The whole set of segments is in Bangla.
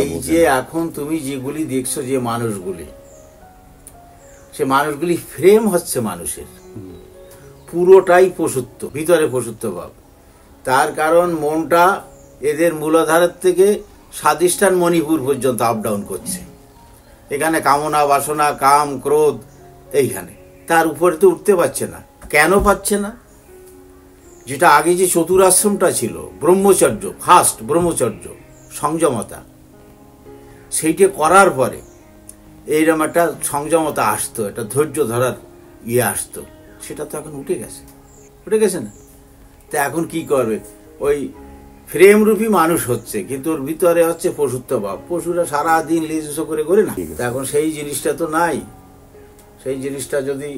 এই যে এখন তুমি যেগুলি দেখছো যে মানুষগুলি, সে মানুষগুলি ফ্রেম হচ্ছে মানুষের, পুরোটাই পশুত্ব, ভিতরে পশুত্ব ভাব। তার কারণ মনটা এদের মূলাধারের থেকে স্বাধিষ্ঠান মণিপুর পর্যন্ত আপ ডাউন করছে। এখানে কামনা বাসনা কাম ক্রোধ এইখানে, তার উপরে তো উঠতে পারছে না। কেন পাচ্ছে না? যেটা আগে যে চতুরাশ্রমটা ছিল, ব্রহ্মচর্য, ফার্স্ট ব্রহ্মচর্য, সংযমতা, সেইটা করার পরে এইরকম একটা সংযমতা আসতো, একটা ধৈর্য ধরার আসতো, সেটা তো এখন উঠে গেছে না। তা এখন কি করবে? ওই ফ্রেমরূপী মানুষ হচ্ছে, কিন্তু ওর ভিতরে হচ্ছে পশুত্ব ভাব। পশুরা সারাদিন লিজস করে না, তা এখন সেই জিনিসটা তো নাই। সেই জিনিসটা যদি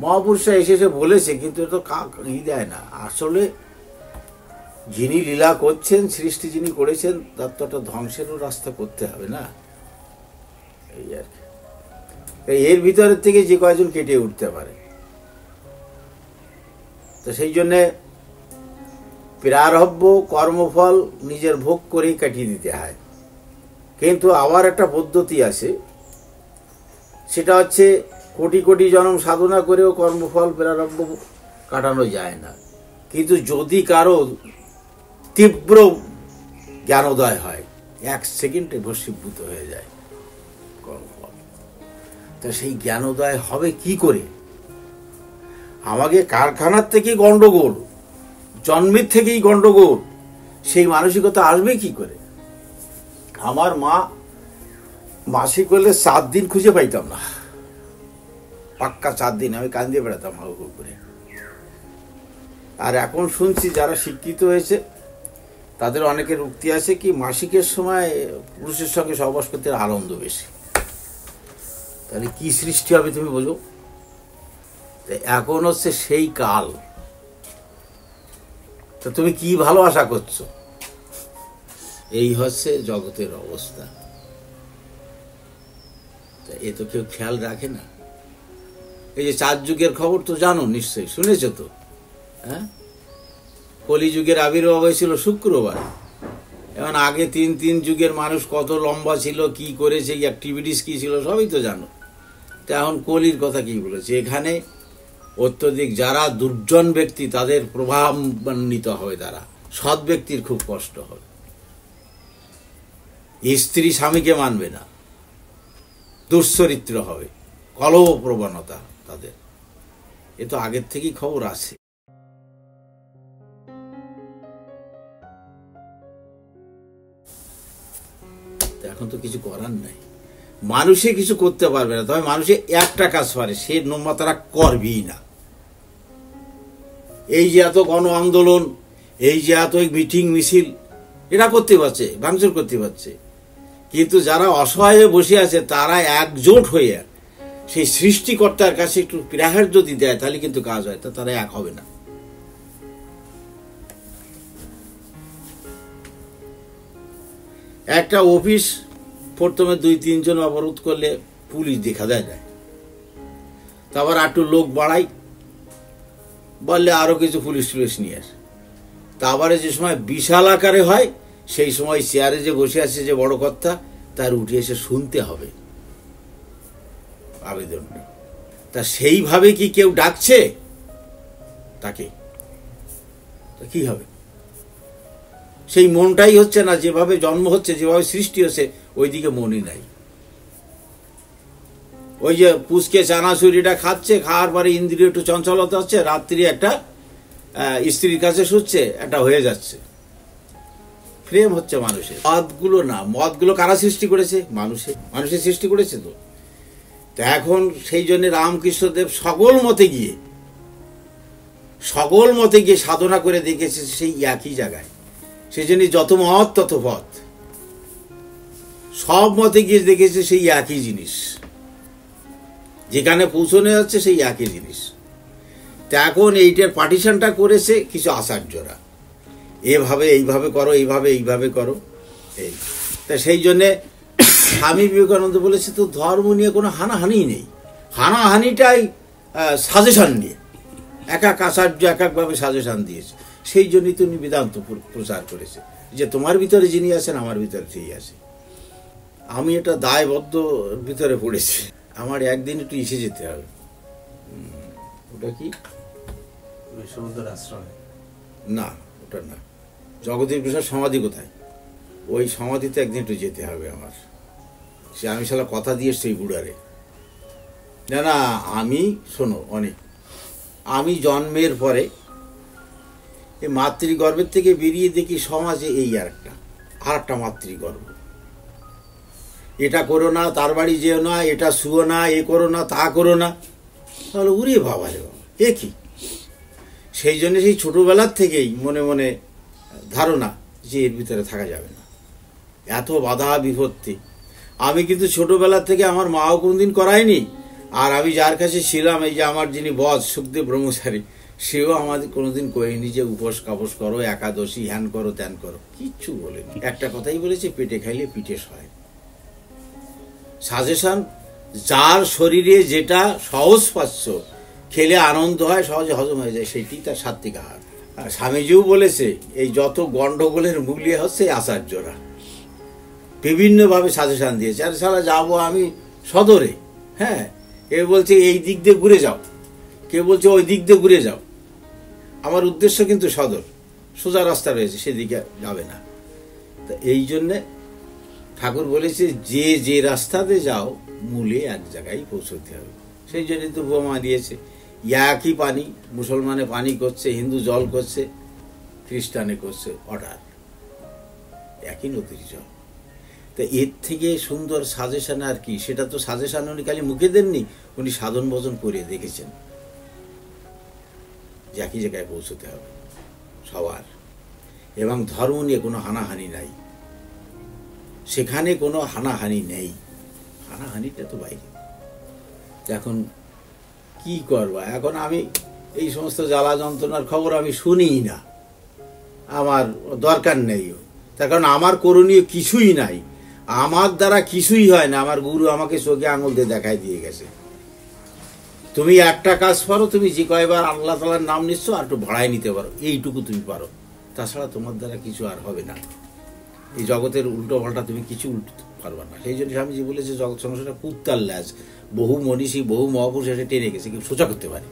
মহাপুরুষরা এসে বলেছে, কিন্তু এটা দেয় না। আসলে যিনি লীলা করছেন, সৃষ্টি যিনি করেছেন, তার তো একটা ধ্বংসেরও রাস্তা করতে হবে না। এই আর কি, এর ভিতরের থেকে যে কয়জন কেটে উঠতে পারে। তো সেই জন্যে প্রারব্ধ কর্মফল নিজের ভোগ করেই কাটিয়ে দিতে হয়। কিন্তু আবার একটা পদ্ধতি আছে, সেটা হচ্ছে কোটি কোটি জন্ম সাধনা করেও কর্মফল প্রারব্ধ কাটানো যায় না। কিন্তু যদি কারো তীব্র জ্ঞানোদয় হয়, 1 সেকেন্ডে ভস্মীভূত হয়ে যায় কর্মফল। তা সেই জ্ঞানোদয় হবে কি করে? আমাকে কারখানার থেকেই গন্ডগোল, জন্মের থেকেই গন্ডগোল, সেই মানসিকতা আসবে কি করে? আমার মা মাসিক হলে 7 দিন খুঁজে পাইতাম না, পাক্কা 4 দিন আমি কান্দিয়ে বেড়াতাম হাউ হাউ করে। আর এখন শুনছি যারা শিক্ষিত হয়েছে তাদের অনেকের উক্তি আছে কি, মাসিকের সময় পুরুষের সঙ্গে সহবাস করতে আনন্দ বেশি। তাহলে কি সৃষ্টি হবে তুমি বোঝো? এখন হচ্ছে সেই কাল, তো তুমি কি ভালো আশা করছো? এই হচ্ছে জগতের অবস্থা। এ তো কেউ খেয়াল রাখে না। এই যে 4 যুগের খবর তো জানো নিশ্চয়ই, শুনেছ তো? হ্যাঁ, কলিযুগের আবির্ভাব হয়েছিল শুক্রবার। এখন আগে 3 যুগের মানুষ কত লম্বা ছিল, কি করেছে, অ্যাক্টিভিটিস কি ছিল, সবই তো জানো। তো এখন কলির কথা কি বলেছে? এখানে অত্যধিক যারা দুর্জন ব্যক্তি তাদের প্রভাবান্বিত হবে, তারা সৎ ব্যক্তির খুব কষ্ট হবে। স্ত্রী স্বামীকে মানবে না, দুশ্চরিত্র হবে, কলহ প্রবণতা তাদের। এ তো আগের থেকেই খবর আছে। এখন তো কিছু করার নাই, মানুষে কিছু করতে পারবে না। তবে মানুষে একটা কাজ পারে, সে নোংরা তারা করবেই না। এই যে এত গণ আন্দোলন, এই যে এত মিটিং মিছিল, এটা করতে পারছে, ভাঙচুর করতে পারছে। কিন্তু যারা অসহায় হয়ে বসে আছে, তারা একজোট হয়ে সেই সৃষ্টিকর্তার কাছে একটু প্রেহার যদি দেয়, তাহলে কিন্তু কাজ হয়। তা তারা এক হবে না। একটা অফিস প্রথমে 2-3 জন অবরোধ করলে পুলিশ দেখা যায়, তারপর একটু লোক বাড়াই বললে আরো কিছু পুলিশ নিয়ে আসে। তারপরে যে সময় বিশাল আকারে হয়, সেই সময় চেয়ারে যে বসে আছে যে বড় কর্তা, তার উঠে এসে শুনতে হবে আবেদনটা। তা সেইভাবে কি কেউ ডাকছে তাকে? কি হবে? সেই মনটাই হচ্ছে না, যেভাবে জন্ম হচ্ছে, যেভাবে সৃষ্টি হচ্ছে, ওইদিকে মনই নাই। ওই যে পুষকে চানাচুরিটা খাচ্ছে, খাওয়ার পরে ইন্দ্রিয় একটু চঞ্চলতা হচ্ছে, রাত্রি একটা স্ত্রীর কাছে শুচ্ছে, একটা হয়ে যাচ্ছে। প্রেম হচ্ছে মানুষের। মদগুলো না, মদগুলো কারা সৃষ্টি করেছে? মানুষের সৃষ্টি করেছে তো। এখন সেই জন্য রামকৃষ্ণদেব সকল মতে গিয়ে সাধনা করে দেখেছে সেই একই জায়গায়। সেই জন্য যত মত তত পথ, সব মতে গিয়ে দেখেছে সেই একই জিনিস, যেখানে পৌঁছানো যাচ্ছে সেই একই জিনিস। তা এখন এইটার পার্টিশনটা করেছে কিছু আচার্যরা, এভাবে এইভাবে করো, এইভাবে করো, এই। তা সেই জন্যে স্বামী বিবেকানন্দ বলেছে, তো ধর্ম নিয়ে কোনো হানাহানি নেই, হানাহানিটাই সাজেশন নিয়ে। এক আচার্য এক একভাবে সাজেশন দিয়েছে। সেই জন্যই তিনি বেদান্ত প্রচার করেছে, যে তোমার ভিতরে যিনি আছেন আমার ভিতরে সেই আছে। আমি এটা দায়বদ্ধ ভিতরে পড়েছি, আমার একদিন একটু এসে যেতে হবে। ওটা কি সমুদ্রের আশ্রয়? না, ওটা না। জগদীশ বসুর সমাধি কোথায়? ওই সমাধিতে একদিন একটু যেতে হবে আমার। সে আমি শালা কথা দিয়ে সেই বুড়ারে, না না, আমি শোনো অনেক, আমি জন্মের পরে এই মাতৃগর্ভের থেকে বেরিয়ে দেখি সমাজে এই আর একটা মাতৃগর্ভ। এটা করো না, তার বাড়ি যেও না, এটা শুও না, এ করো না, তা করো না। তাহলে উড়ে বাবা রে বাবা, এ কি! সেই জন্য সেই ছোটবেলার থেকেই মনে মনে ধারণা যে এর ভিতরে থাকা যাবে না, এত বাধা বিপত্তি। আমি কিন্তু ছোটবেলা থেকে আমার মাও কোনদিন করায়নি, আর আমি যার কাছে ছিলাম, এই যে আমার যিনি বস সুখদেব ব্রহ্মচারী, সেও আমাদের কোনোদিন করেনি যে উপোস কাপস করো, একাদশী হ্যান করো ত্যান করো, কিচ্ছু বলেনি। একটা কথাই বলেছে, পেটে খাইলে পিঠে সয়। সাজেশন, যার শরীরে যেটা সহজ পাচ্ছ, খেলে আনন্দ হয়, সহজে হজম হয়ে যায়, সেইটি তার সাত্বিক আহার। আর স্বামীজিও বলেছে, এই যত গন্ডগোলের মূল্যে হচ্ছে আচার্যরা, বিভিন্নভাবে সাজেশন দিয়েছে। আর সালা যাবো আমি সদরে, হ্যাঁ, এ বলছে এই দিক দিয়ে ঘুরে যাও, কে বলছে ওই দিক দিয়ে ঘুরে যাও। আমার উদ্দেশ্য কিন্তু সদর, সোজা রাস্তা রয়েছে, সেদিকে যাবে না। তা এই জন্যে ঠাকুর বলেছে, যে যে রাস্তাতে যাও মূলে এক জায়গায় পৌঁছতে হবে। সেই জন্যই তো বোমা দিয়েছে। একই পানি, মুসলমানে পানি করছে, হিন্দু জল করছে, খ্রিস্টানে করছে অর্ডার, একই নদীর জল। তা এর থেকে সুন্দর সাজেশন আর কি? সেটা তো সাজেশন উনি খালি মুখে দেননি, উনি সাধন ভজন করে দেখেছেন যে একই জায়গায় পৌঁছতে হবে সবার, এবং ধর্ম নিয়ে কোনো হানাহানি নাই, সেখানে কোনো হানাহানি নেই। হানাহানিটা তো বাইরে। এখন কি করবা? এখন আমি এই সমস্ত জ্বালা যন্ত্রণার খবর আমি শুনিই না, আমার দরকার নেই। তার কারণ আমার করণীয় কিছুই নাই, আমার দ্বারা কিছুই হয় না। আমার গুরু আমাকে চোখে আঙুল দিয়ে দেখাই দিয়ে গেছে, তুমি একটা কাজ পারো, তুমি যে কয়বার আল্লাহ তাআলার নাম নিচ্ছ আর একটু বাড়াই নিতে পারো, এইটুকু তুমি পারো, তাছাড়া তোমার দ্বারা কিছু আর হবে না। এই জগতের উল্টো পাল্টা তুমি কিছু উল্টো পারবা না। সেই জন্য স্বামীজি বলেছে, জগৎ সংসারটা কুত্তার ল্যাজ, বহু মনীষী বহু মহাপুরুষ এসে টেনে গেছে, কেউ সোজা করতে পারে,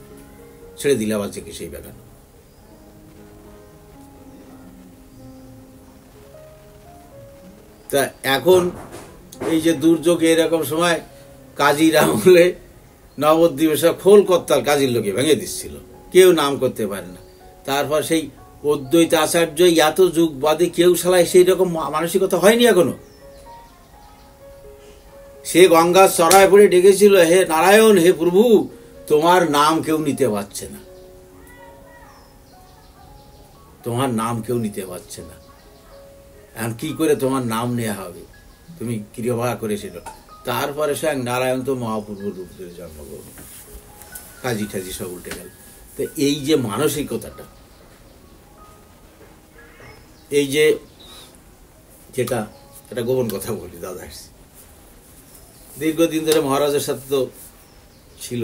ছেড়ে দিলে আবার থেকে সেই ব্যাপার। তা এখন এই যে দুর্যোগ, এরকম সময় কাজীর আমলে নবদ্বীপে সব খোল করতাল কাজীর লোকে ভেঙে দিচ্ছিল, কেউ নাম করতে পারে না। তারপর সেই অদ্বৈত আচার্য এত যুগ বাদে কেউ শালায় সেই রকম মানসিকতা হয়নি এখনো। সে গঙ্গার চড়ায় পড়ে ডেকেছিল, হে নারায়ণ, হে প্রভু, তোমার নাম কেউ নিতে পারছে না, তোমার নাম কেউ নিতে পারছে না, এখন কি করে তোমার নাম নেওয়া হবে, তুমি কৃপা করেছিল। তারপরে সে নারায়ণ তো মহাপূর্ব রূপ ধরে জন্মগ্রহণ, কাজী ঠাজি সব উল্টে গেল। তো এই যে মানসিকতাটা, এই যে যেটা, একটা গোপন কথা বলি, দাদা দীর্ঘদিন ধরে মহারাজের সাথে তো ছিল,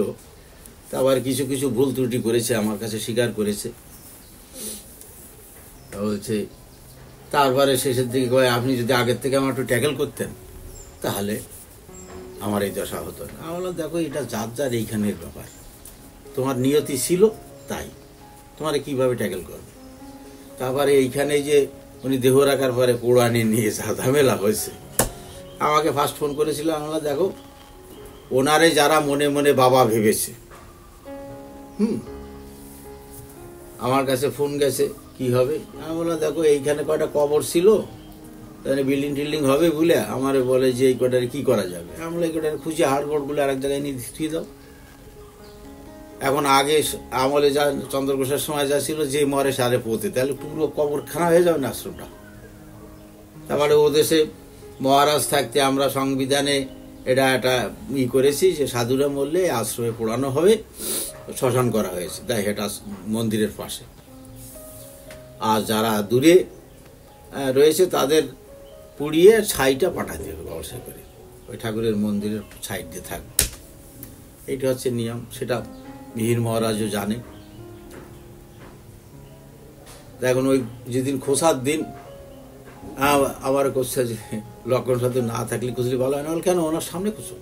আবার কিছু কিছু ভুল ত্রুটি করেছে, আমার কাছে স্বীকার করেছে। বলছে তারপরে শেষের দিকে কয়, আপনি যদি আগের থেকে আমার একটু ট্যাকেল করতেন তাহলে আমার এই দশা হতো না। আমি বললাম, দেখো, এটা যার যার এইখানের ব্যাপার, তোমার নিয়তি ছিল তাই, তোমারে কিভাবে ট্যাকেল করবে। তারপরে এইখানে যে উনি দেহ রাখার পরে কোরআনি নিয়ে যা ঝামেলা হয়েছে, আমাকে ফার্স্ট ফোন করেছিল, আমরা দেখো, ওনারে যারা মনে মনে বাবা ভেবেছে, আমার কাছে ফোন গেছে, কি হবে? আমি বললাম, দেখো, এইখানে কয়টা কবর ছিল, তাহলে বিল্ডিং টিল্ডিং হবে বলে আমারে বলে যে এই কটারে কি করা যাবে। আমি বলে, এই কটারে খুঁজে হাড়গোড়গুলো আরেক জায়গায় নিয়ে ধুয়ে দাও। এখন আগে আমলে যা চন্দ্রঘোষের সময় যা ছিল, যে মরে সারে পোতে, তাহলে পুরো কবরখানা হয়ে যাবে না আশ্রমটা। তারপরে ও দেশে মহারাজ থাকতে আমরা সংবিধানে এটা একটা করেছি যে সাধুরা মরলে আশ্রমে পোড়ানো হবে, শ্মশান করা হয়েছে, তাই এটা মন্দিরের পাশে। আর যারা দূরে রয়েছে তাদের পুড়িয়ে ছাইটা পাঠাতে হবে ব্যবসা করে, ওই ঠাকুরের মন্দিরের সাইড দিয়ে থাকবে। এইটা হচ্ছে নিয়ম, সেটা মিহির মহারাজও জানে। এখন ওই যেদিন খোসার দিন আবার করছে যে লক্ষণ সাথে না থাকলে খুঁজলি ভালো হয় না। কেন, ওনার সামনে খুঁজো।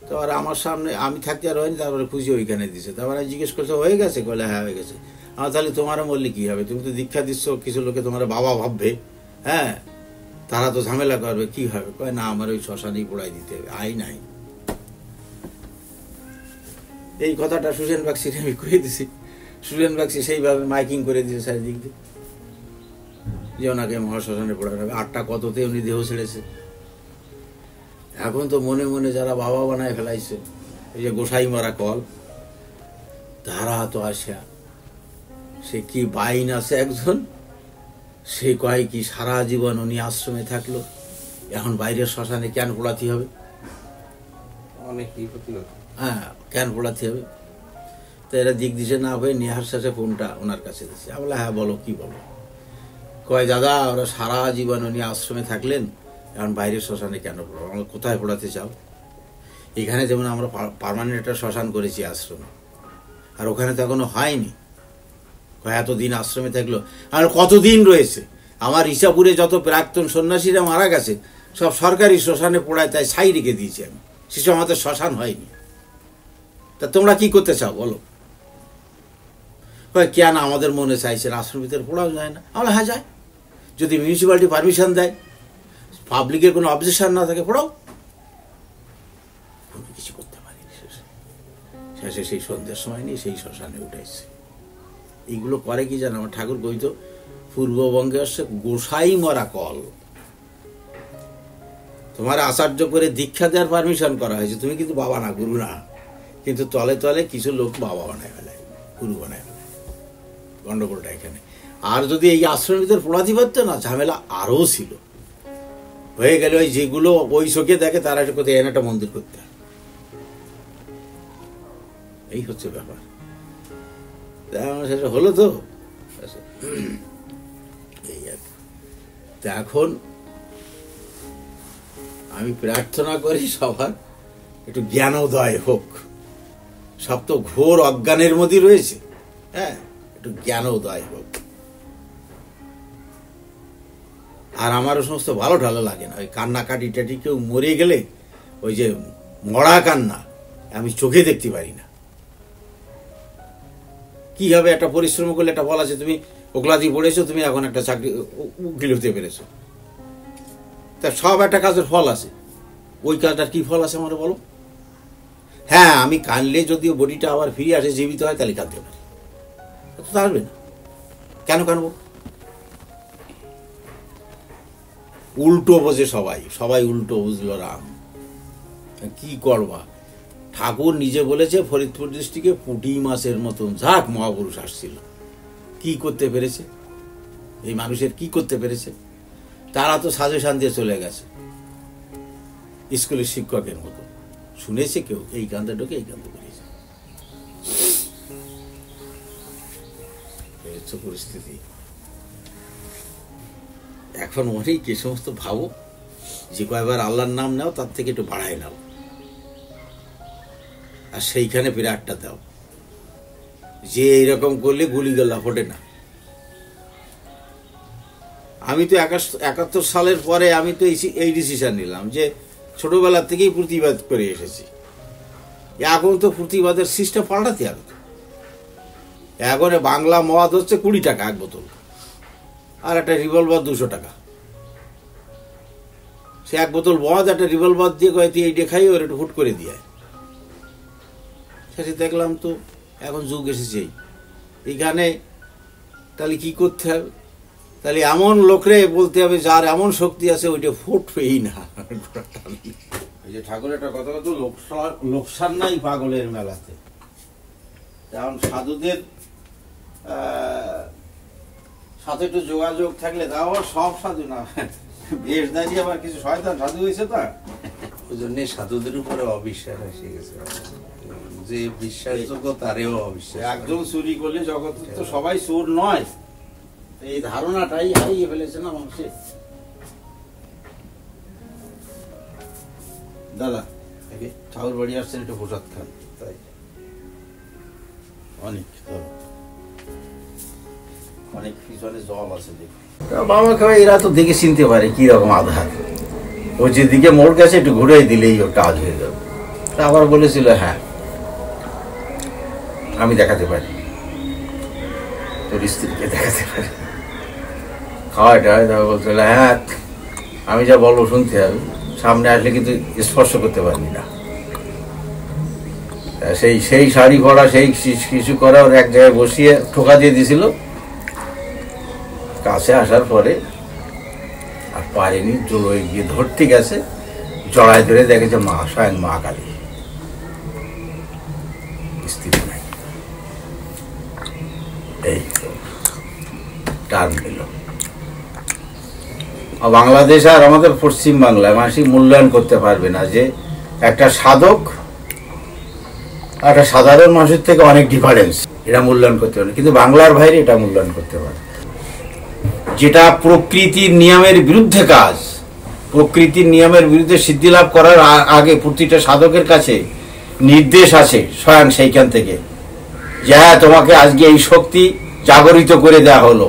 তো আর আমার সামনে আমি থাকতে আর হয়নি, তারপরে খুঁজে ওইখানে দিছে। তারপরে জিজ্ঞেস করছে হয়ে গেছে, বলে হ্যাঁ হয়ে গেছে। আমার তাহলে তোমারও বললে কি হবে, তুমি তো দীক্ষা দিচ্ছ, কিছু লোকে তোমার বাবা ভাববে, হ্যাঁ তারা তো ঝামেলা করবে, কি হবে? কয় না, আমার ওই শ্মশানেই পোড়াই দিতে হবে, আই নাই। এই কথাটা সুজেন বাগচির আমি কয়ে দিছি। সুজেন বাগচি সেইভাবে মাইকিং করে দিয়েছে চারিদিক দিয়ে যে ওনাকে মহাশ্মশানে পোড়ানো হবে। 8টা কততে উনি দেহ ছেড়েছে। এখন তো মনে মনে যারা বাবা বানায় ফেলাইছে, এই যে গোসাই মারা কল, তারা তো আসা, সে কি বাইন আছে একজন, সে কয় কি সারা জীবন উনি আশ্রমে থাকলো, এখন বাইরের শ্মশানে কেন পোড়াতে হবে? অনেকই প্রতিবাদ। হ্যাঁ, কেন পোড়াতে হবে? তো এরা দিক দিশে না হয়ে নেহার শেষে ফোনটা ওনার কাছে দিচ্ছে। আমি বলে হ্যাঁ বলো, কি বলো? কয় দাদা, ওরা সারা জীবন উনি আশ্রমে থাকলেন, এখন বাইরের শ্মশানে কেন পোড়াবো? আমরা কোথায় পোড়াতে চাও? এখানে যেমন আমরা পার্মানেন্ট একটা শ্মশান করেছি আশ্রমে, আর ওখানে তো এখনো হয়নি। এতদিন আশ্রমে থাকলো, আর কতদিন রয়েছে? আমার ইসাপুরে যত প্রাক্তন সন্ন্যাসীরা মারা গেছে সব সরকারি শ্মশানে পোড়ায়, তাই ছাই রেখে দিয়েছি আমি। সেসব আমাদের শ্মশান হয়নি। তা তোমরা কি করতে চাও বলো? কেন আমাদের মনে চাইছে আশ্রমের ভিতরে পোড়াও যায় না? আমরা হ্যাঁ যায়, যদি মিউনিসিপ্যালিটি পারমিশন দেয়, পাবলিকের কোনো অবজেকশন না থাকে, পোড়াও। কোনো কিছু করতে পারিনি। শেষে সেই সন্ধ্যের সময় নিয়ে সেই শ্মশানে উঠেছে। এইগুলো করে কি জানো? আমার ঠাকুর কইত, পূর্ববঙ্গে আসছে গোসাই মরা কল, তোমার আচার্য করে দীক্ষা দেওয়ার পারমিশন করা হয়েছে, তুমি কিন্তু বাবা না, গুরু না, কিন্তু তলে তলে কিছু লোক বাবা বানায় ফেলায়, গুরু বানায় ফেলায়। গন্ডগোলটা এখানে। আর যদি এই আশ্রমের ভিতরে পোড়াতে পারতো না, ঝামেলা আরও ছিল। হয়ে গেলে ওই যেগুলো ওই চোখে দেখে তারা কোথায় এনে একটা মন্দির করতে, এই হচ্ছে ব্যাপার। সেটা হলো তো এই আর। তা এখন আমি প্রার্থনা করি সবার একটু জ্ঞানোদয় হোক। সব তো ঘোর অজ্ঞানের মধ্যে রয়েছে, হ্যাঁ, একটু জ্ঞানোদয় হোক। আর আমারও সমস্ত ভালো ঢালো লাগে না ওই কান্নাকাটি টাটি। কেউ মরে গেলে ওই যে মরা কান্না আমি চোখে দেখতে পারি না। কি হবে, একটা পরিশ্রম করলে একটা ফল আছে, তুমি ওগুলা দিয়ে পড়েছো, তুমি এখন একটা চাকরি উকিল হতে পেরেছো, তা সব একটা কাজের ফল আছে। ওই কাজটার কি ফল আছে আমার বলো? হ্যাঁ, আমি কানলে যদিও বডিটা আবার ফিরে আসে, জীবিত হয়, তাহলে কাঁদতে পারি, তো আসবে না। কেন কানবো? উল্টো বোঝে সবাই, সবাই উল্টো বুঝলো রাম। কি করবা? ঠাকুর নিজে বলেছে ফরিদপুর ডিস্ট্রিক্টে পুঁটি মাছের মতন ঝাঁক মহাপুরুষ আসছিল। কি করতে পেরেছে এই মানুষের? কি করতে পেরেছে? তারা তো সাজেশন দিয়ে চলে গেছে স্কুলের শিক্ষকের মতো। শুনেছে কেউ এই কান্দে ঢোকে, এই কান্দে বেরিয়েছে। পরিস্থিতি এখন অনেক যে সমস্ত ভাবো যে কয়বার আল্লাহর নাম নাও তার থেকে একটু বাড়ায় নাও, আর সেইখানে বিরাটটা দাও যে এইরকম করলে গুলি গলা ফোটে না। আমি তো 71 সালের পরে আমি তো এই ডিসিশন নিলাম যে ছোটবেলা থেকেই প্রতিবাদ করে এসেছি। এখন তো প্রতিবাদের সিস্টেম পাল্টাতে হবে। এখন বাংলা মদ হচ্ছে 20 টাকা এক বোতল, আর একটা রিভলভার 200 টাকা। সে এক বোতল মদ একটা রিভলভার দিয়ে কয়েকটি এইটা খাই, ওর একটু হুট করে দিয়ে। সেটা দেখলাম তো এখন যুগ এসেছে এইখানে। তাহলে কি করতে হবে? তাহলে এমন লোকরে বলতে হবে যার এমন শক্তি আছে ওইটা ফুটবেই না। এই যে ঠাকুর একটা কথা বলতো, লোকসান নাই পাগলের মেলাতে। কারণ সাধুদের সাথে একটু যোগাযোগ থাকলে, তাও সব সাধু না, বেশ দাঁড়িয়ে আবার কিছু শয়তান সাধু হয়েছে, তা ওই জন্য সাধুদের উপরে অবিশ্বাস এসে গেছে। যে বিশ্বাসযোগ্য তারেও অবিশ্বাস। একজন চুরি করলে জগৎ তো সবাই চোর নয়, এই ধারণাটাই হারিয়ে ফেলেছে না মানুষের। দাদা ঠাকুর বাড়ি আসছেন, একটু প্রসাদ খান। তাই অনেক অনেক পিছনে জল আছে দেখুন। বাবা খাওয়া এরা তো দেখে চিনতে পারে কি রকম আধার, ও যেদিকে মোড় গেছে একটু ঘুরে দিলেই ওর কাজ হয়ে যাবে। আবার বলেছিল হ্যাঁ আমি দেখাতে পারি, তোর স্ত্রীকে দেখাতে পারি। খাওয়াটা বলছিল হ্যাঁ আমি যা বলবো শুনতে হবে, সামনে আসলে কিন্তু স্পর্শ করতে পারবি না। সেই শাড়ি পরা, সেই কিছু করা, ওর এক জায়গায় বসিয়ে ঠোকা দিয়ে দিয়েছিল। কাছে আসার পরে আর পারেনি, জোরে গিয়ে ধরতে গেছে, জড়ায় ধরে দেখেছে মা, স্বয়ং মা কালী, স্ত্রী নাই। এই টার্ম নিল। বাংলাদেশ আর আমাদের পশ্চিম বাংলায় মানুষ মূল্যায়ন করতে পারবে না যে একটা সাধক একটা সাধারণ মানুষের থেকে অনেক ডিফারেন্স, এটা মূল্যায়ন করতে পারে। কিন্তু বাংলার বাইরে এটা মূল্যায়ন করতে পারে। যেটা প্রকৃতির নিয়মের বিরুদ্ধে কাজ, প্রকৃতির নিয়মের বিরুদ্ধে সিদ্ধি লাভ করার আগে প্রতিটা সাধকের কাছে নির্দেশ আছে স্বয়ং সেইখান থেকে যে হ্যাঁ তোমাকে আজকে এই শক্তি জাগরিত করে দেওয়া হলো,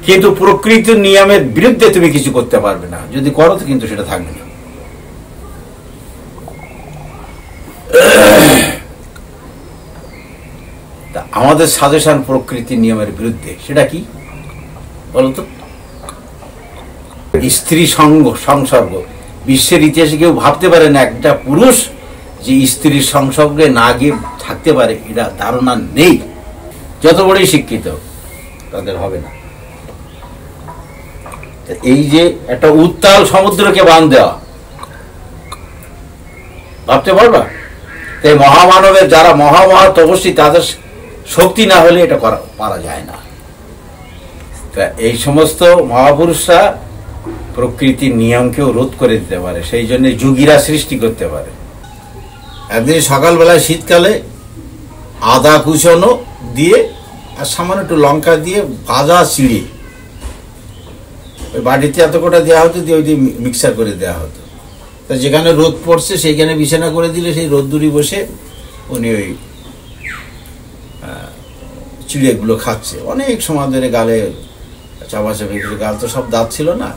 কিন্তু প্রকৃতির নিয়মের বিরুদ্ধে তুমি কিছু করতে পারবে না। যদি করো তো কিন্তু সেটা থাকবে না। আমাদের সাজেশন প্রকৃতির নিয়মের বিরুদ্ধে, সেটা কি বলতো? স্ত্রী সংসর্গ। বিশ্বের ইতিহাসে কেউ ভাবতে পারে না একটা পুরুষ যে স্ত্রীর সংসর্গে না গিয়ে থাকতে পারে, এটা ধারণা নেই। যত বড়ই শিক্ষিত তাদের হবে না। এই যে একটা উত্তাল সমুদ্রকে বাঁধ দেওয়া, ভাবতে পারবা? তাই মহামানবের যারা মহা তপস্বী তাদের শক্তি না হলে এটা পারা যায় না। তা এই সমস্ত মহাপুরুষরা প্রকৃতির নিয়মকেও রোধ করে দিতে পারে, সেই জন্য যোগীরা সৃষ্টি করতে পারে। একদিন সকালবেলায় শীতকালে আদা কুচনো দিয়ে আর সামান্য একটু লঙ্কা দিয়ে ভাজা চিড়ে ওই বাড়িতে এত কটা দেওয়া হতো, দিয়ে ওই দিয়ে মিক্সার করে দেওয়া হতো। তা যেখানে রোদ পড়ছে সেইখানে বিছানা করে দিলে সেই রোদ্দুরি বসে উনি ওই চিড়েগুলো খাচ্ছে। অনেক সময় ধরে গালে চাপাচাপি, গাল তো সব দাঁত ছিল না।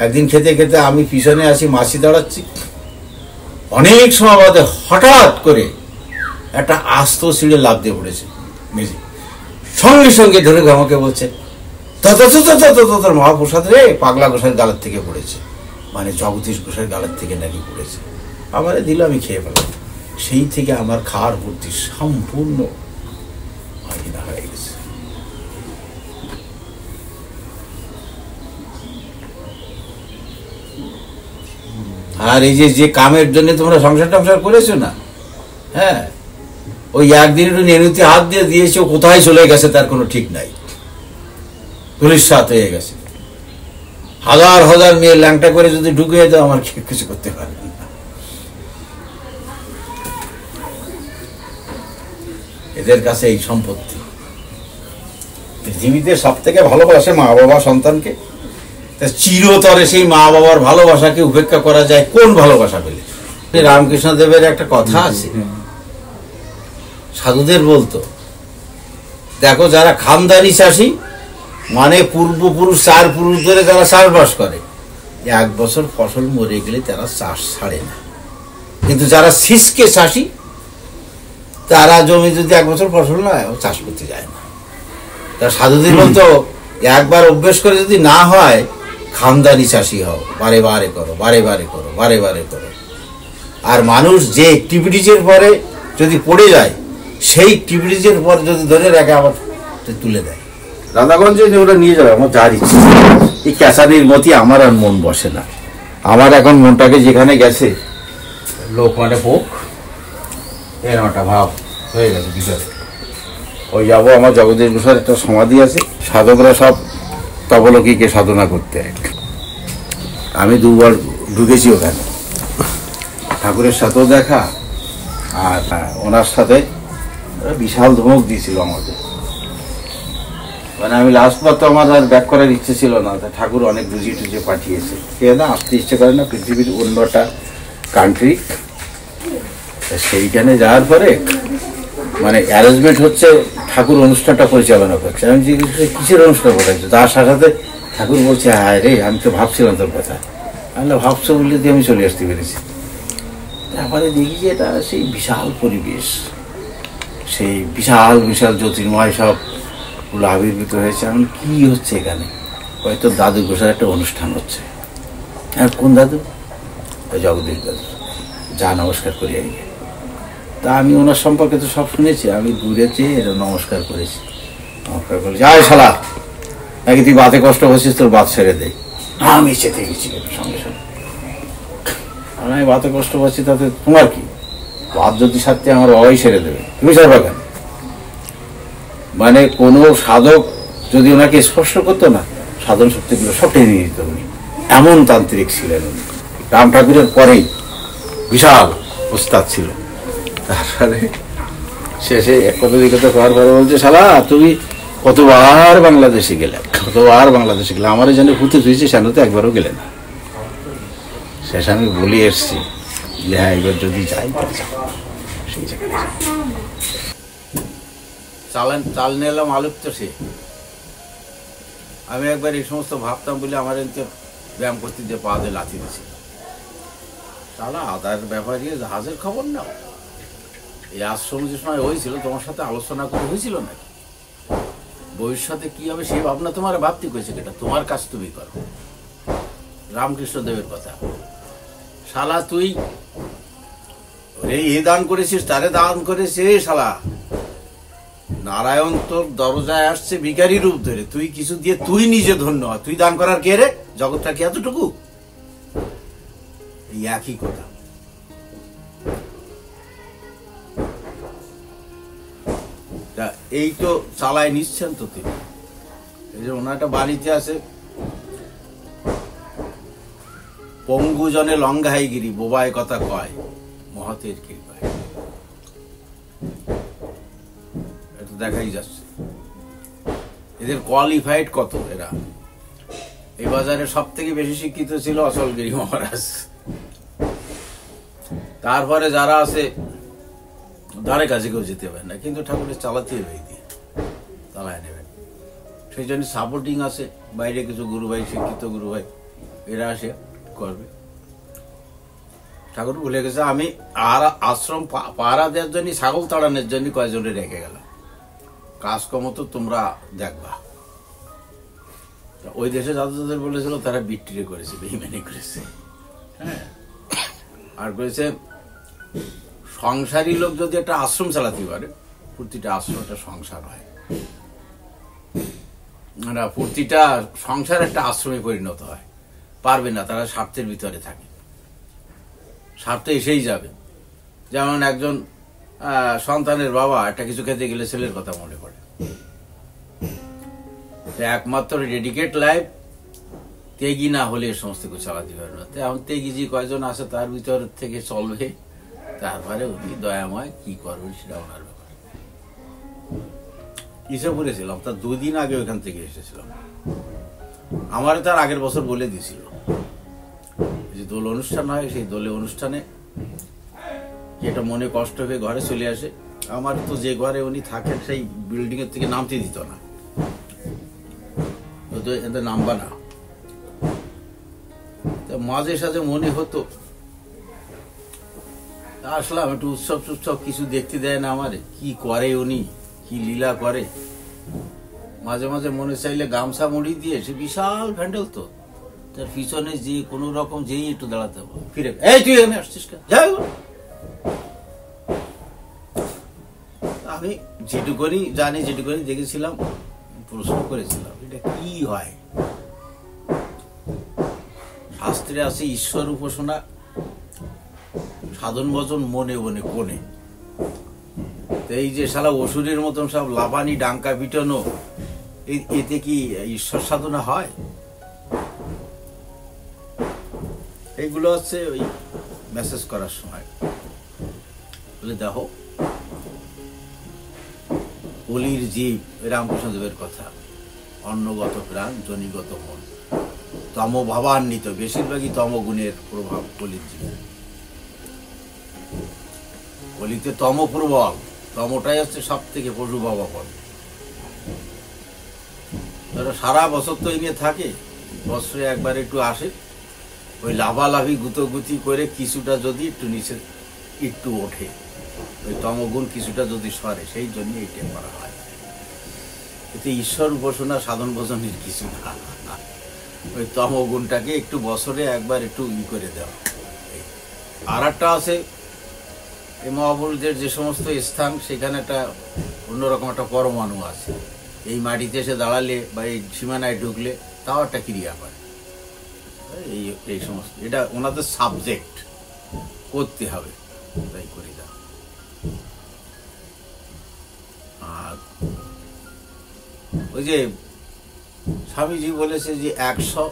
একদিন খেতে খেতে আমি পিছনে আছি, মাছি দাঁড়াচ্ছি, অনেক সময় বাদে হঠাৎ করে একটা আস্ত চিড়ে লাফ দিয়ে পড়েছে মেঝে। সঙ্গে সঙ্গে ধরে আমাকে বলছে তোর মহাপ্রসাদ রে, পাগলা গোসাইয়ের গালের থেকে পড়েছে, মানে জগদীশ গোসাইয়ের গালের থেকে নাকি পড়েছে। আমারে দিল, আমি খেয়ে ফেলাম। সেই থেকে আমার খাওয়ার প্রতি সম্পূর্ণ আইনা হয়ে গেছে। আর এই যে কামের জন্য তোমরা সংসার টংসার করেছো না, হ্যাঁ, ওই একদিন একটু নেনুতে হাত দিয়ে দিয়েছে, কোথায় চলে গেছে তার কোনো ঠিক নাই। পুলিশ সাথ হয়ে গেছে। হাজার হাজার মেয়ে ল্যাংটা করে যদি ঢুকিয়ে দাও, আমার কিছু করতে পারবে না। এদের কাছে এই সম্পত্তি। পৃথিবীতে সব থেকে ভালোবাসে মা বাবা সন্তানকে। চিরতরে সেই মা বাবার ভালোবাসাকে উপেক্ষা করা যায় কোন ভালোবাসা পেলে? রামকৃষ্ণ দেবের একটা কথা আছে, সাধুদের বলতো, দেখো যারা খানদানি চাষি, মানে পূর্বপুরুষ 4 পুরুষ ধরে যারা চাষবাস করে, 1 বছর ফসল মরে গেলে তারা চাষ ছাড়ে না। কিন্তু যারা সিসকে চাষি, তারা জমি যদি 1 বছর ফসল না হয়, চাষ করতে যায় না। তা সাধুদের বলতো, একবার অভ্যেস করে যদি না হয়, খানদানি চাষি হও, বারে বারে করো, বারে বারে করো, বারে বারে করো। আর মানুষ যে অ্যাক্টিভিটিজের পরে যদি পড়ে যায়, সেই অ্যাক্টিভিটিজের পর যদি ধরে রাখে, আবার তুলে দেয়। রাধাগঞ্জে ওরা নিয়ে যাবে, আমার যার ইচ্ছে। এই ক্যাসারির মতি আমার আর মন বসে না। আমার এখন মনটাকে যেখানে গেছে, লোক মানে পোক, এরকম একটা ভাব হয়ে গেছে ভিতরে। ওই যাবো, আমার জগদীশ গোসাইয়ের একটা সমাধি আছে, সাধকরা সব তবলকিকে সাধনা করতে। আমি 2 বার ঢুকেছি ওখানে, ঠাকুরের সাথেও দেখা, আর ওনার সাথে বিশাল ধমক দিয়েছিল আমাদের। মানে আমি লাস্ট বার তো আমার আর ব্যাক করার ইচ্ছে ছিল না, ঠাকুর অনেক বুঝিয়ে টুঝিয়ে পাঠিয়েছে। কে না আসতে ইচ্ছে করে না পৃথিবীর অন্যটা কান্ট্রি। সেইখানে যাওয়ার পরে মানে অ্যারেঞ্জমেন্ট হচ্ছে, ঠাকুর অনুষ্ঠানটা পরিচালনা করছে। আমি জিজ্ঞেস করি কিসের অনুষ্ঠান ঘটাচ্ছ? তার সাথে ঠাকুর বলছে, হ্যাঁ রে আমি তো ভাবছিলাম তোর কথা। আমি ভাবছো বললে দিয়ে আমি চলে আসতে পেরেছি। তারপরে দেখি যে এটা সেই বিশাল পরিবেশ, সেই বিশাল বিশাল জ্যোতির্ময় সবগুলো আবির্ভূত হয়েছে। এখন কি হচ্ছে এখানে? হয়তো দাদু গোসার একটা অনুষ্ঠান হচ্ছে। আর কোন দাদু? জগদীশ দাদু। যা নমস্কার করি আগে। তা আমি ওনার সম্পর্কে তো সব শুনেছি, আমি দূরে চেয়ে নমস্কার করেছি। নমস্কার করেছি, আয় শালা নাকি তুই বাতে কষ্ট হচ্ছিস, তোর বাত ছেড়ে দেয়। আমি চেতে গেছি সঙ্গে সঙ্গে। আমি বাতে কষ্ট পাচ্ছি, তাতে তোমার কি? বাদ যদি সাথে আমার বাবাই ছেড়ে দেবে, তুমি ছাড়বা কেন? মানে কোনো সাধক যদি ওনাকে স্পর্শ করতো না, সাধন শক্তিগুলো সব টেনে নিয়ে যেত উনি। এমন তান্ত্রিক ছিলেন উনি। রাম ঠাকুরের পরেই বিশাল ওস্তাদ ছিল। তারপরে শেষে এক কথা দিকে করার পরে বলছে, শালা তুমি কতবার বাংলাদেশে গেলে, কতবার বাংলাদেশে গেলে, আমার জানে ভূতে ধুয়েছে, সেখানে তো একবারও গেলে না। শেষে আমি বলে এসছি যে হ্যাঁ এবার যদি যাই সেই জায়গায় চাল নিয়ে এলাম আলুপ তো সে। আমি একবার এই সমস্ত ভাবতাম বলে আমার ব্যায়াম করতে যে পা দিয়ে লাথি দিয়েছি। তাহলে আদার ব্যাপারে জাহাজের খবর নাও। এই আশ্রম যে সময় হয়েছিল তোমার সাথে আলোচনা করে হয়েছিল নাকি? ভবিষ্যতে কি হবে সেই ভাবনা তোমার ভাবতে করেছে, এটা তোমার কাজ তুমি করো। রামকৃষ্ণ দেবের কথা, শালা তুই এই দান করেছিস, তারে দান করেছে শালা। নারায়ণ তোর দরজায় আসছে ভিখারি রূপ ধরে, তুই কিছু দিয়ে তুই নিজে ধন্য হ। তুই দান করার কে রে? জগৎটা কি এতটুকু? এই একই কথা। এই তো চালায় নিচ্ছেন তো তিনি। এই যে ওনার একটা বাড়িতে আছে, পঙ্গু জনে লঙ্ঘাইগিরি বোবায় কথা কয় মহতের কৃপায়। এটা দেখাই যাচ্ছে এদের কোয়ালিফাইড কত। এরা এই বাজারে সব থেকে বেশি শিক্ষিত ছিল অচলগিরি মহারাজ। তারপরে যারা আছে ধারে কাছে কেউ যেতে পারে না, কিন্তু ঠাকুরের চালাতে হবে, দিয়ে চালায় নেবেন। সেই জন্য সাপোর্টিং আছে বাইরে কিছু গুরু ভাই, শিক্ষিত গুরু ভাই, এরা আসে করবে। ঠাকুর বলে গেছে আমি আর আশ্রম পাহারা দেওয়ার জন্য, ছাগল তাড়ানোর জন্য কয়েকজনে রেখে গেলাম, কাজকর্ম তো তোমরা দেখবা। ওই দেশে যাদের বলেছিল তারা বিট্রিয়ে করেছে, বেইমানি করেছে। হ্যাঁ, আর করেছে সংসারী লোক যদি একটা আশ্রম চালাতে পারে, প্রতিটা আশ্রম একটা সংসার হয়, প্রতিটা সংসার একটা আশ্রমে পরিণত হয়। পারবে না, তারা স্বার্থের ভিতরে থাকে, স্বার্থে এসেই যাবে। যেমন একজন সন্তানের বাবা একটা কিছু খেতে গেলে ছেলের কথা মনে পড়ে। একমাত্র ডেডিকেট লাইফ তেগি না হলে এ সমস্ত কিছু চালাতে পারবে না। এখন তেগি যে কয়জন আছে তার ভিতর থেকে চলবে, তারপরে উনি দয়াময় কি করবেন সেটা ওনার ব্যাপার। কিসে পড়েছিলাম তার 2 দিন আগে ওইখান থেকে এসেছিলাম। আমার তার আগের বছর বলে দিয়েছিল যে দোল অনুষ্ঠান হয়, সেই দোলে অনুষ্ঠানে এটা মনে কষ্ট হয়ে ঘরে চলে আসে। আমার তো যে ঘরে উনি থাকেন সেই বিল্ডিং এর থেকে নামতে দিত না, এদের নামবা না। মাঝে সাঝে মনে হতো আসলাম একটু উৎসব টুৎসব কিছু দেখতে দেয় না আমারে, কি করে উনি, কি লীলা করে। মাঝে মাঝে মনে চাইলে গামছা মুড়ি দিয়ে, সে বিশাল প্যান্ডেল তো, তার পিছনে যে কোনো রকম যেই একটু দাঁড়াতে হবে, ফিরে এই তুই এখানে আসছিস কেন, যাই। আমি যেটুকুনি জানি, যেটুকুনি দেখেছিলাম, প্রশ্ন করেছিলাম এটা কি হয়। শাস্ত্রে আছে ঈশ্বর উপাসনা, সাধন ভজন মনে মনে কোণে। এই যে শালা অসুরের মতন সব লাফানি ডাঙ্কা পিটানো, এতে কি ঈশ্বর সাধনা হয়? এইগুলো হচ্ছে ওই মেসেজ করার সময় বলে দেখো কলির জীব, রামকৃষ্ণ দেবের কথা, অন্নগত প্রাণ জনিগত মন, তম ভাবান্বিত, বেশিরভাগই তমগুণের প্রভাব কলির জীব। কলিতে তম প্রবল, তমটাই হচ্ছে সব থেকে পশু বাবা পদ। সারা বছর তো এই নিয়ে থাকে, বছরে একবার একটু আসে, ওই লাভালাভি গুতোগুতি করে কিছুটা যদি একটু নিচে একটু ওঠে, ওই তমগুণ কিছুটা যদি সরে, সেই জন্য এইটা করা হয়। এতে ঈশ্বর উপাসনা সাধন ভজনের কিছু না, ওই তমগুণটাকে একটু বছরে একবার একটু করে দেওয়া। আর একটা আছে, এই মহাপুরুষদের যে সমস্ত স্থান, সেখানে একটা অন্যরকম একটা পরমাণু আছে, এই মাটিতে এসে দাঁড়ালে বা এই সীমানায় ঢুকলে তাও একটা ক্রিয়া করে। এই সমস্ত এটা ওনাদের সাবজেক্ট, করতে হবে, তাই করি না। আর ওই যে স্বামীজি বলেছে যে 100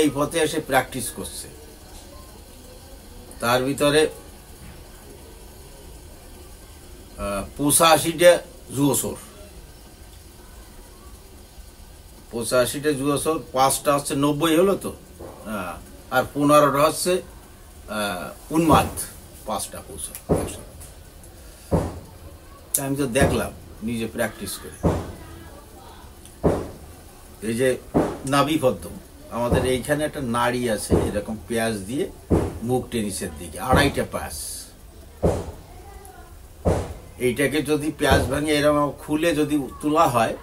এই পথে এসে প্র্যাকটিস করছে, তার ভিতরে 85টা জুয়োসোর, 85টা জুয়োসোর, 5টা হচ্ছে 90 হলো তো, আর 15টা হচ্ছে উন্মাদ, 5টা কৌশল। আমি তো দেখলাম নিজে প্র্যাকটিস করে। এই যে নাভিপদ্ম, আমাদের এইখানে একটা নাড়ি আছে, এরকম পেঁয়াজ দিয়ে মুখ টেনিসের দিকে 2.5টা পেঁয়াজ, এইটাকে যদি পেঁয়াজ ভাঙে এরকম খুলে যদি তোলা হয়,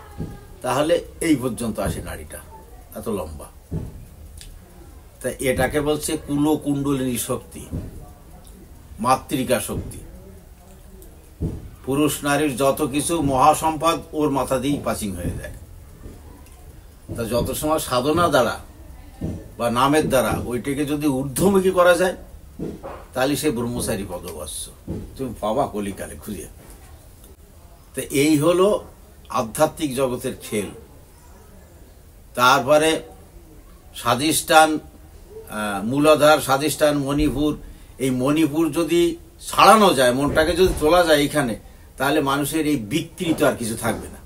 তাহলে এই পর্যন্ত আসে নাড়িটা, এত লম্বা। তা এটাকে বলছে কুলকুণ্ডলিনী শক্তি, মাতৃকা শক্তি। পুরুষ নারীর যত কিছু মহাসম্পদ ওর মাথা দিয়েই পাচিং হয়ে যায়। তা যত সময় সাধনা দ্বারা বা নামের দ্বারা ওইটাকে যদি ঊর্ধ্বমুখী করা যায়, তাহলে সে ব্রহ্মচারী পদবস্য তুমি পাবা কলিকালে খুঁজে। তো এই হলো আধ্যাত্মিক জগতের খেল। তারপরে স্বাধিষ্ঠান, মূলাধার, স্বাধিষ্ঠান, মণিপুর, এই মণিপুর যদি ছাড়ানো যায়, মনটাকে যদি তোলা যায় এখানে, তাহলে মানুষের এই বিকৃত আর কিছু থাকবে না।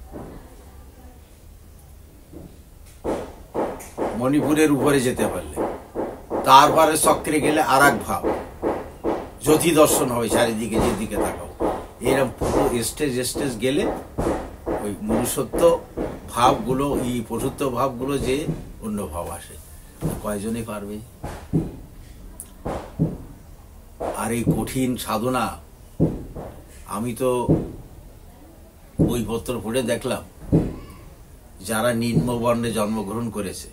মণিপুরের উপরে যেতে পারলে, তারপরে চক্রে গেলে আর এক ভাব, জ্যোতি দর্শন হবে চারিদিকে, যেদিকে তাকাও। এরকম পুরো স্টেজ গেলে ওই মনুষ্যত্ব ভাবগুলো, এই পশুত্ব ভাবগুলো যে অন্য ভাব আসে, কয়জনে পারবে? আর এই কঠিন সাধনা, আমি তো বইপত্র পড়ে দেখলাম, যারা নিম্নবর্ণে জন্মগ্রহণ করেছে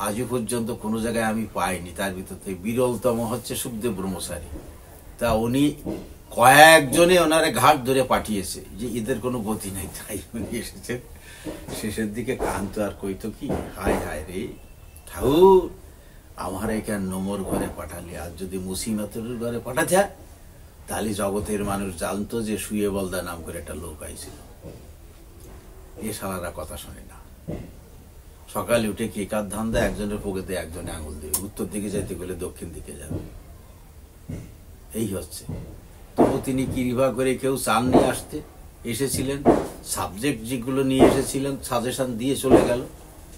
আজও পর্যন্ত কোনো জায়গায় আমি পাইনি। তার ভিতর থেকে বিরলতম হচ্ছে সুখদেব ব্রহ্মচারী। তা উনি কয়েকজনে ওনারে ঘাট ধরে পাঠিয়েছে যে এদের কোনো গতি নেই, তাই উনি এসেছেন। শেষের দিকে কান্ত আর কইতো কি, হায় হায় রে ঠাকুর, আমার এখান নোমর ঘরে পাঠালে, আর যদি মুসিমাতুর ঘরে পাঠাতে, তাহলে জগতের মানুষ জানতো যে শুয়ে বলদা নাম করে একটা লোক আইছিল। এ সালারা কথা শোনে না। সকালে উঠে কেকার ধান্দা, একজনের পকেটে একজনে আঙুল দেবে, উত্তর দিকে যাইতে গেলে দক্ষিণ দিকে যাবে, এই হচ্ছে। তবু তিনি কৃপা করে কেউ চান নিয়ে আসতে, এসেছিলেন, সাবজেক্ট যেগুলো নিয়ে এসেছিলেন সাজেশন দিয়ে চলে গেল।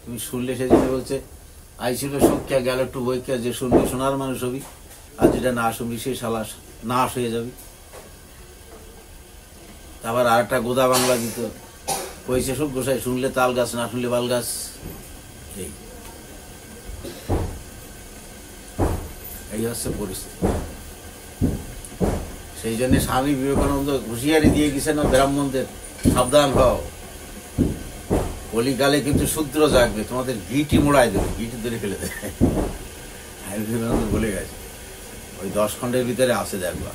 তুমি শুনলে সেজন্য বলছে আইছিল সখ্যা গেল একটু বইকা, যে শুনবি শোনার মানুষ হবি, আর যেটা না শুনবি সে শালা নাশ হয়ে যাবি। তারপর আর একটা গোদা বাংলা দিত, কইছে সব গোসাই, শুনলে তাল গাছ, না শুনলে বাল গাছ। এই হচ্ছে পরিস্থিতি। সেই জন্য স্বামী বিবেকানন্দ হুঁশিয়ারি দিয়ে গেছেন ব্রাহ্মণদের, সাবধান হও, কলিকালে কিন্তু শূদ্র জাগবে, তোমাদের গিটি মোড়ায় দেবে, গিটি ধরে ফেলে দেবে। স্বামী বিবেকানন্দ বলে গেছে, ওই 10 খণ্ডের ভিতরে আছে, দেখবা।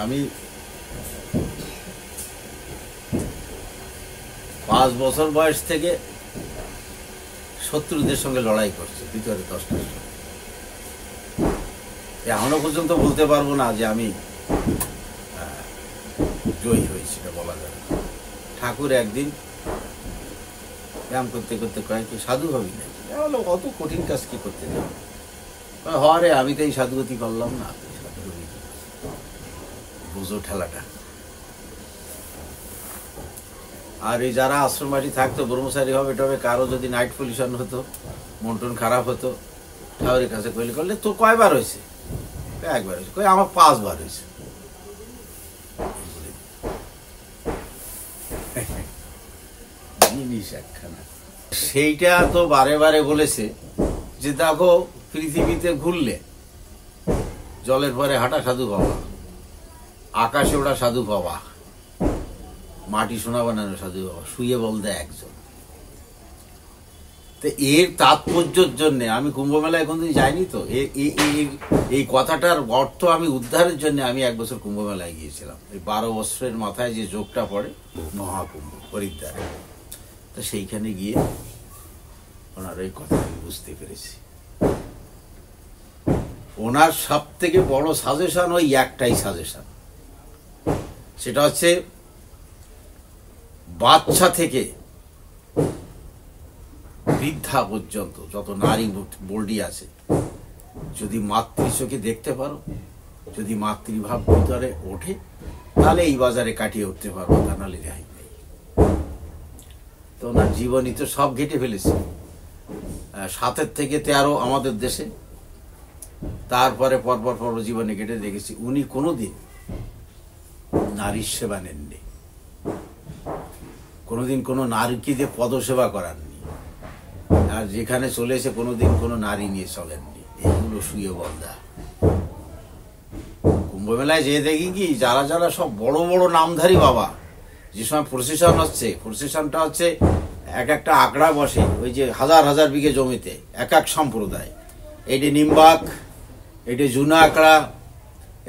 আমি 5 বছর বয়স থেকে শত্রুদের সঙ্গে লড়াই করছে ভিতরে 10টার সঙ্গে। এখনো পর্যন্ত বলতে পারবো না যে আমি জয়ী হয়েছি, বলা যাবে। ঠাকুর একদিন ব্যায়াম করতে করতে কয় কি, সাধু হবি না? অত কঠিন কাজ কি করতে যাবো? হরে আমি তো এই সাধুগতি করলাম না, সাধু হবি, বুঝো ঠেলাটা। আর এই যারা আশ্রমবাসী থাকতো ব্রহ্মচারী হবে টবে, কারো যদি নাইট পলিউশন হতো, মন টন খারাপ হতো, ঠাকুরের কাছে কইলে করলে তো কয়বার হয়েছে, একবার হয়েছে, কই আমার 5 বার হয়েছে। জিনিস একখানা। সেইটা তো বারে বারে বলেছে যে দেখো পৃথিবীতে ঘুরলে জলের পরে হাঁটা সাধু বাবা, আকাশে ওটা সাধু বাবা, মাটি সোনা বানানো সাধু বাবা, শুয়ে বলতে একজন। তো এর তাৎপর্যের জন্য আমি কুম্ভ মেলায় কোনদিন যাইনি, তো এই কথাটার অর্থ আমি উদ্ধারের জন্য আমি 1 বছর কুম্ভ মেলায় গিয়েছিলাম। এই 12 বছরের মাথায় যে যোগটা পড়ে মহাকুম্ভ হরিদ্বারে, তো সেইখানে গিয়ে ওনার এই কথা আমি বুঝতে পেরেছি। ওনার সব থেকে বড় সাজেশন ওই একটাই সাজেশন, সেটা হচ্ছে বাচ্চা থেকে বৃদ্ধা পর্যন্ত যত নারী বল্ডি আছে, যদি মাতৃচোখে দেখতে পারো, যদি মাতৃভাব ভিতরে ওঠে, তাহলে এই বাজারে কাটিয়ে উঠতে পারবো, তা নাহলে রেহাই নেই। তো ওনার জীবনী তো সব ঘেটে ফেলেছে, 7 থেকে 13 আমাদের দেশে, তারপরে পরপর জীবনে ঘেটে দেখেছি উনি কোনোদিন নারীর সেবা নেননি, কোনোদিন কোনো নারীকে দিয়ে পদসেবা করাননি, আর যেখানে চলে এসে কোনোদিন কোনো নারী নিয়ে চলেননি। এইগুলো শুয়ে বলদা। কুম্ভ মেলায় যেয়ে দেখি কি যারা যারা সব বড় বড় নামধারী বাবা, যে সময় প্রসেশন হচ্ছে, প্রসেশনটা হচ্ছে একটা আঁকড়া বসে, ওই যে 1000 বিঘে জমিতে এক এক সম্প্রদায়, এইটা নিম্বাক, এটা জুনা আঁকড়া,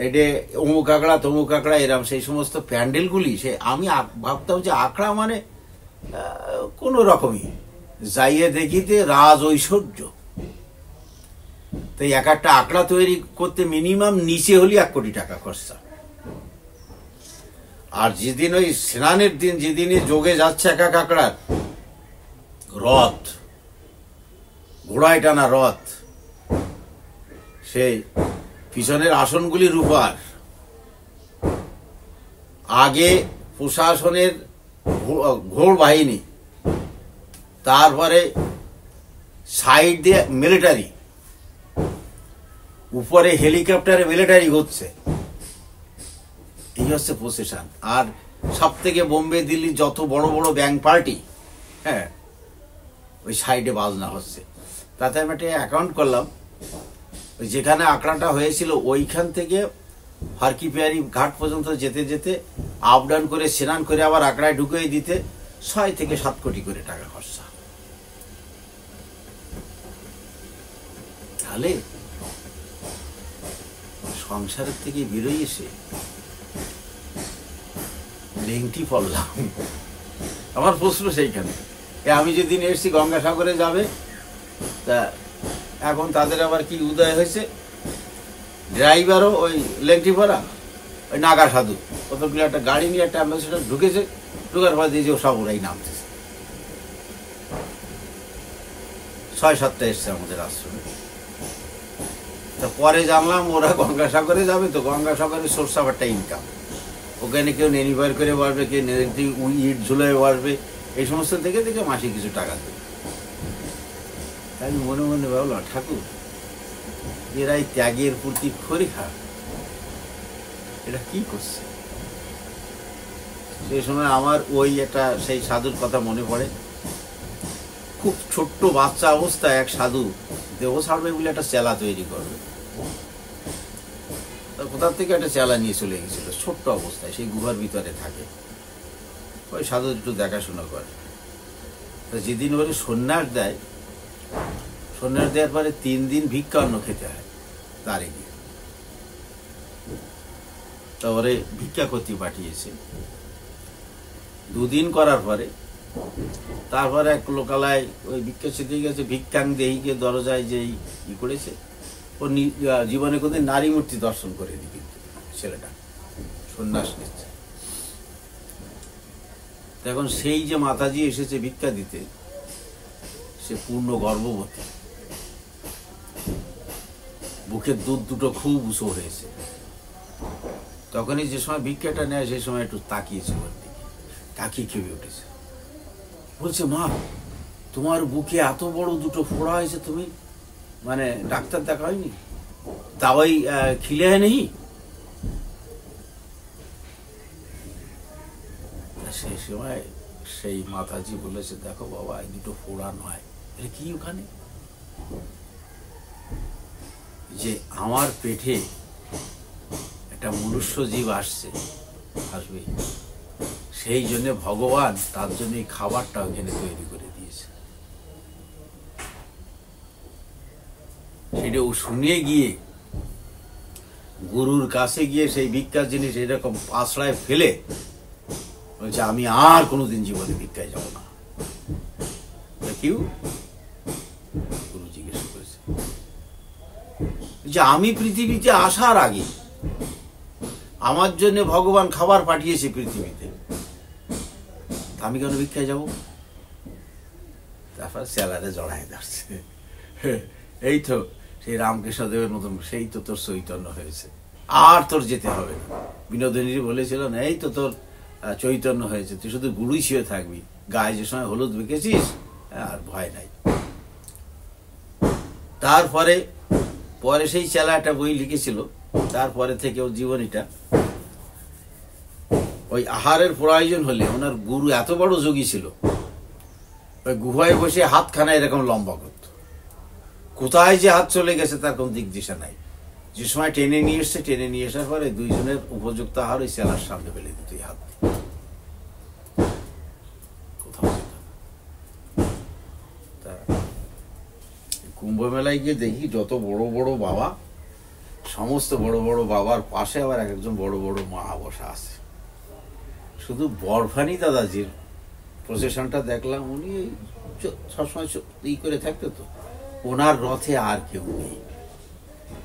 এটা অমুক আঁকড়া তমুক আঁকড়া, এরম সেই সমস্ত প্যান্ডেলগুলি, সে আমি ভাবতাম যে আঁকড়া মানে কোনো রকমই, যাইয়ে দেখিতে রাজ ঐশ্বর্য। তাই একটা আঁকড়া তৈরি করতে মিনিমাম নিচে হলে 1 কোটি টাকা খরচা। আর যেদিন ওই স্নানের দিন, যেদিনে যোগে যাচ্ছে এক আঁকড়ার রথ, ঘোড়ায় টানা রথ, সেই পিছনের আসনগুলি রূপার, আগে প্রশাসনের ঘোড় বাহিনী, তারপরে সাইড দিয়ে মিলিটারি, উপরে হেলিকপ্টারে মিলিটারি ঘুরছে, এই হচ্ছে প্রসেশন। আর সব থেকে বোম্বে দিল্লি যত বড় বড় ব্যাংক পার্টি, হ্যাঁ, ওই সাইডে বাজনা হচ্ছে। তাতে আমি একটা অ্যাকাউন্ট করলাম, যেখানে আঁকড়াটা হয়েছিল ওইখান থেকে ফার্কি পেয়ারি ঘাট পর্যন্ত যেতে যেতে আপ ডাউন করে স্নান করে আবার আঁকড়ায় ঢুকিয়ে দিতে 6 থেকে 7 কোটি করে টাকা খরচা। তাহলে সংসারের থেকে বেরোই এসে লেংটি পড়লাম। আমার প্রশ্ন সেইখানে, আমি যেদিন এসছি গঙ্গাসাগরে যাবে, তা এখন তাদের আবার কি উদয় হয়েছে, ড্রাইভারও ওই লেংটি পরা, ওই নাগা সাধু, কতগুলো একটা গাড়ি নিয়ে একটা অ্যাম্বাসেডার ঢুকেছে, ঢুকার পর দিয়ে যে সব ওরাই নামতেছে। 6-7টা এসছে আমাদের আশ্রমে। তা পরে জানলাম ওরা গঙ্গাসাগরে যাবে, তো গঙ্গাসাগরে সোর্স অফ একটা ইনকাম, ওখানে কেউ নেনিবার করে বাড়বে, কেউ ইট ঝুলে বাড়বে, এই সমস্ত দেখে দেখে মাসে কিছু টাকা দেবে। আমি মনে মনে ভাবলাম, ঠাকুর এরাই ত্যাগের প্রতি পরীক্ষা, এটা কি করছে? সেই সময় আমার ওই একটা সেই সাধুর কথা মনে পড়ে। খুব ছোট্ট বাচ্চা অবস্থায় এক সাধু দেহ ছাড়বে বলে একটা চেলা তৈরি করবে, কোথার থেকে একটা চেলা নিয়ে চলে গেছিল, ছোট্ট অবস্থায়, সেই গুহার ভিতরে থাকে। ওই সাধু একটু দেখাশোনা করে। যেদিন ওরে সন্ন্যাস দেয়, সন্ন্যাস দেওয়ার পরে 3 দিন ভিক্ষা অন্ন খেতে হয় তারে গিয়ে। তারপরে ভিক্ষা করতে পাঠিয়েছে। 2 দিন করার পরে তারপরে এক লোকালয় ওই ভিক্ষা শিখতে গেছে, ভিক্ষাং দেহিকে দরজায় যেই ই করেছে, ও জীবনে কোনদিন নারী মূর্তি দর্শন করেনি, কিন্তু ছেলেটা সন্ন্যাস নিচ্ছে। এখন সেই যে মাতাজি এসেছে ভিক্ষা দিতে, সে পূর্ণ গর্ভবতী, বুকের দুধ দুটো খুব উঁচু হয়েছে। তখনই যে সময় ভিক্ষাটা নেয় সেই সময় একটু তাকিয়েছে ওর দিকে, তাকিয়ে খেপে উঠেছে। বলছে, মা তোমার বুকে এত বড় দুটো ফোড়া হয়েছে, তুমি মানে ডাক্তার দেখা হয়নি, দাওয়াই খিলে নেই? সেই সময় সেই মাতাজি বলেছে, দেখো বাবা, এই দুটো ফোড়া নয়। কি ওখানে? যে আমার পেটে একটা মনুষ্য জীব আসবে, সেই জন্য ভগবান তার জন্য এই খাবারটা ওখানে তৈরি করে দিয়েছে। সেটা ও শুনে গিয়ে গুরুর কাছে গিয়ে সেই ভিক্ষার জিনিস এরকম আশ্রয় ফেলে বলছে, আমি আর কোনোদিন জীবনে ভিক্ষায় যাব না। কেউ গুরু জিজ্ঞেস করেছে যে, আমি পৃথিবীতে আসার আগে আমার জন্য ভগবান খাবার পাঠিয়েছে পৃথিবীতে, আমি কেন ভিক্ষায় যাব? তারপর স্যালারে জড়ায় যাচ্ছে, এই তো সেই রামকৃষ্ণদেবের মতন, সেই তো তোর চৈতন্য হয়েছে, আর তোর যেতে হবে না। বিনোদিনী বলেছিল না, এই তো তোর চৈতন্য হয়েছে, তুই শুধু গুড়ুই শুয়ে থাকবি, গায়ে যে সময় হলুদ বেঁকেছিস, আর ভয় নাই। তারপরে সেই চেলা একটা বই লিখেছিল, তারপরে থেকে ওর জীবনীটা, ওই আহারের প্রয়োজন হলে ওনার গুরু এত বড় যোগী ছিল, ওই গুহায় বসে হাতখানা এরকম লম্বা করত, কোথায় যে হাত চলে গেছে তার কোন দিক দিশা নাই। যে সময় টেনে নিয়ে এসছে, টেনে নিয়ে আসার পরে দুইজনের উপযুক্ত আহার ওই চেলার সামনে ফেলে দিত, হাত কোথাও যেত। তা কুম্ভ মেলায় গিয়ে দেখি যত বড় বড় বাবা, সমস্ত বড় বড় বাবার পাশে আবার এক একজন বড় বড় মা বসা আছে। শুধু বরফানি দাদাজির প্রসেশনটা দেখলাম, উনি সবসময় ই করে থাকতো, তো ওনার রথে আর কেউ নেই।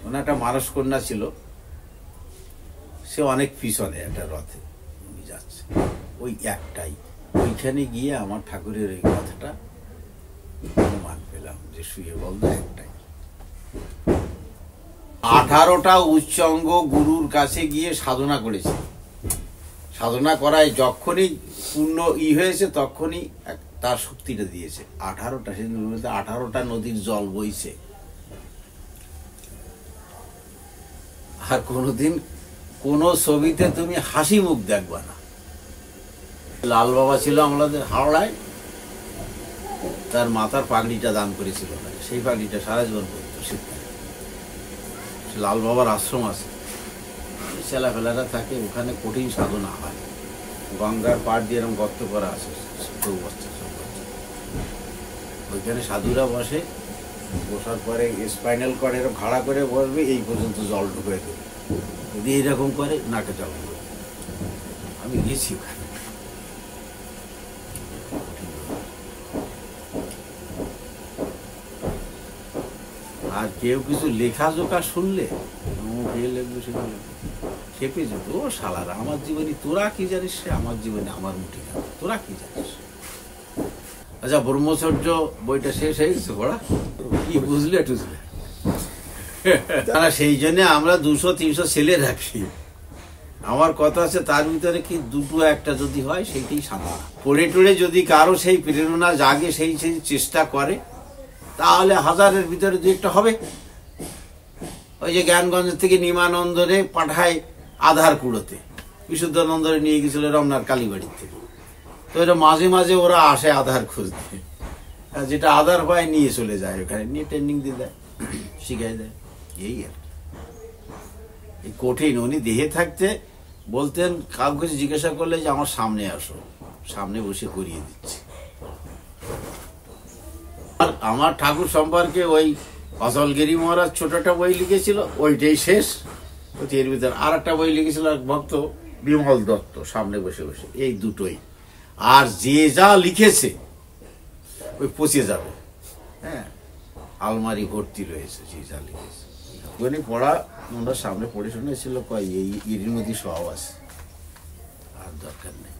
ওনার একটা মানস কন্যা ছিল, সে অনেক পিছনে একটা রথে উনি যাচ্ছে, ওই একটাই। ওইখানে গিয়ে আমার ঠাকুরের এই কথাটা অনুমান পেলাম যে শুয়ে বলতো একটাই। 18টা উচ্চাঙ্গ গুরুর কাছে গিয়ে সাধনা করেছে। সাধনা করায় যখনই পূর্ণ হয়েছে, তখনই তার শক্তিটা দিয়েছে। 18টা, সেদিন 18টা নদীর জল বইছে। আর কোনোদিন কোন ছবিতে তুমি হাসি মুখ দেখবা না। লাল বাবা ছিল আমাদের হাওড়ায়, তার মাথার পাগড়িটা দান করেছিল, সেই পাগড়িটা সারা জীবন পড়তো শীতকালে। লাল বাবার আশ্রম আছে, ছেলেফেলারা থাকে ওখানে, কঠিন সাধনা হয়। গঙ্গার পাড় দিয়ে এরকম গর্ত করা আছে, ওইখানে সাধুরা বসে, বসার পরে স্পাইনাল কর্ড এরকম খাড়া করে বসবে, এই পর্যন্ত জল ঢুকে দেবে, যদি এইরকম করে নাকে জল ঢুকে। আমি গেছি ওখানে, আর কেউ কিছু লেখাজোখা শুনলে লিখবে, সেগুলো খেপে যেত। ও শালারা, আমার জীবনে তোরা কি জানিস? সে আমার জীবনে আমার মুঠি না, তোরা কি জানিস? আচ্ছা, ব্রহ্মচর্য বইটা শেষ হয়ে গেছে পড়া, কি বুঝলে টুঝলে? তারা সেই জন্য আমরা 200-300 ছেলে রাখি। আমার কথা আছে, তার ভিতরে কি দুটো একটা যদি হয়, সেইটাই সাধনা। পড়ে টড়ে যদি কারো সেই প্রেরণা জাগে, সেই চেষ্টা করে, তাহলে 1000-এর ভিতরে 2-একটা হবে। ওই যে জ্ঞানগঞ্জ থেকে নিমানন্দরে পাঠায় আধার কুড়োতে, বিশুদ্ধানন্দরে নিয়ে গেছিল রমনার কালীবাড়ির থেকে। তো এটা মাঝে মাঝে ওরা আসে আধার খুঁজতে, যেটা আধার পায় নিয়ে চলে যায়, ওখানে নিয়ে ট্রেনিং দিয়ে দেয়, শিখাই দেয়। এই আর এই কঠিন। উনি দেহে থাকতে বলতেন, কাউকে জিজ্ঞাসা করলে যে আমার সামনে আসো, সামনে বসে করিয়ে দিচ্ছি। আর আমার ঠাকুর সম্পর্কে ওই অচলগিরি মহারাজ ছোটটা বই লিখেছিল, ওইটাই শেষ। এর ভিতরে আর একটা বই লিখেছিল ভক্ত বিমল দত্ত, সামনে বসে বসে। এই দুটোই। আর যে যা লিখেছে ওই পচে যাবে, হ্যাঁ, আলমারি ভর্তি রয়েছে যে যা লিখেছে। ওখানে পড়া আমরা সামনে পড়ে শুনেছিল, কয় এই এর মধ্যে সব আছে, আর দরকার নেই।